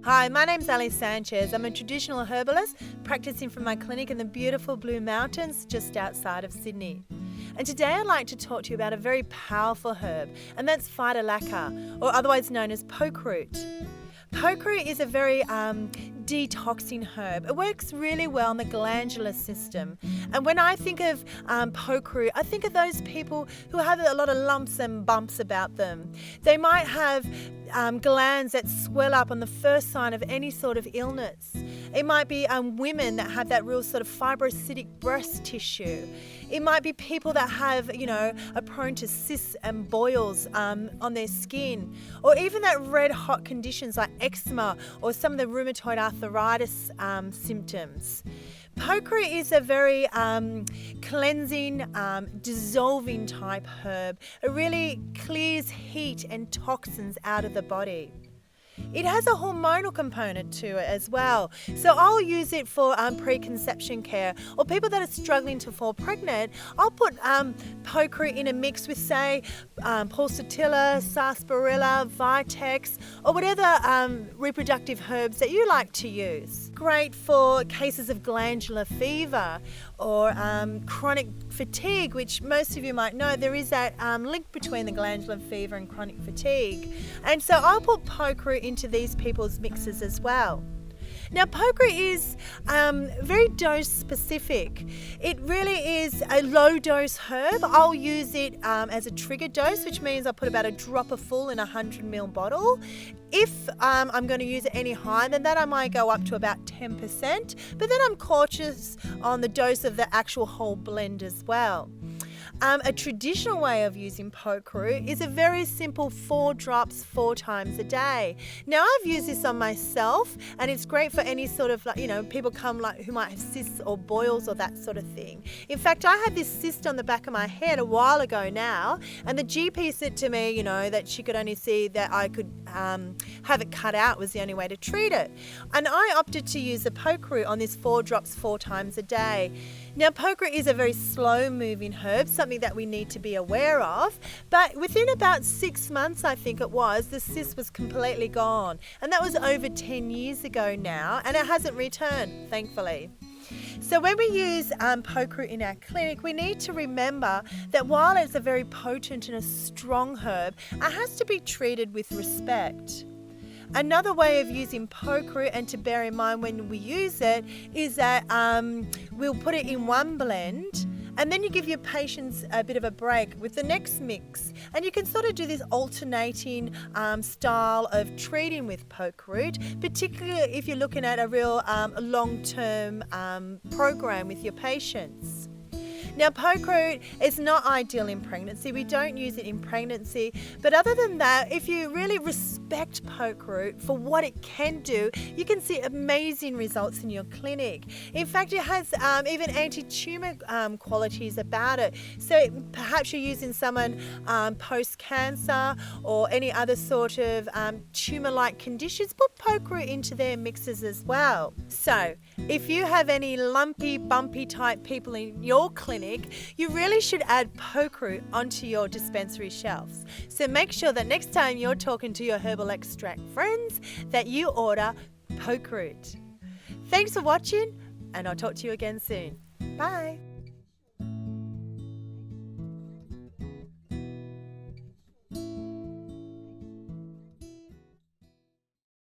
Hi, my name's Sanchez. I'm a traditional herbalist practicing from my clinic in the beautiful Blue Mountains just outside of Sydney. And today I'd like to talk to you about a very powerful herb, and that's phytolacca, or otherwise known as pokeroot. Pokeroot is a very detoxing herb. It works really well in the glandular system. And when I think of pokeroot, I think of those people who have a lot of lumps and bumps about them. They might have glands that swell up on the first sign of any sort of illness. It might be women that have that real sort of fibrocytic breast tissue. It might be people that have, are prone to cysts and boils on their skin, or even that red hot conditions like eczema or some of the rheumatoid arthritis symptoms. Pokeroot is a very cleansing, dissolving type herb. It really clears heat and toxins out of the body. It has a hormonal component to it as well. So I'll use it for preconception care, or people that are struggling to fall pregnant. I'll put pokeroot in a mix with, say, pulsatilla, sarsaparilla, vitex, or whatever reproductive herbs that you like to use. Great for cases of glandular fever or chronic fatigue, which most of you might know there is that link between the glandular fever and chronic fatigue. And so I'll put pokeroot into these people's mixes as well. Now, pokeroot is very dose specific. It really is a low dose herb. I'll use it as a trigger dose, which means I'll put about a dropper full in a 100ml bottle. If I'm going to use it any higher than that, I might go up to about 10%, but then I'm cautious on the dose of the actual whole blend as well. A traditional way of using pokeroot is a very simple 4 drops 4 times a day. Now, I've used this on myself, and it's great for any sort of, people come who might have cysts or boils or that sort of thing. In fact, I had this cyst on the back of my head a while ago now, and the GP said to me, that she could only see that I could have it cut out was the only way to treat it. And I opted to use the pokeroot on this 4 drops 4 times a day. Now, pokeroot is a very slow-moving herb, something that we need to be aware of. But within about 6 months, I think it was, the cyst was completely gone. And that was over 10 years ago now, and it hasn't returned, thankfully. So when we use pokeroot in our clinic, we need to remember that while it's a very potent and a strong herb, it has to be treated with respect. Another way of using pokeroot, and to bear in mind when we use it, is that we'll put it in one blend, and then you give your patients a bit of a break with the next mix. And you can sort of do this alternating style of treating with pokeroot, particularly if you're looking at a real long-term program with your patients. Now, pokeroot is not ideal in pregnancy. We don't use it in pregnancy. But other than that, if you really respect pokeroot for what it can do, you can see amazing results in your clinic. In fact, it has even anti-tumor qualities about it. So perhaps you're using someone post-cancer or any other sort of tumor-like conditions, put pokeroot into their mixes as well. So if you have any lumpy, bumpy type people in your clinic, you really should add pokeroot onto your dispensary shelves. So make sure that next time you're talking to your herbal extract friends that you order pokeroot. Thanks for watching, and I'll talk to you again soon. Bye.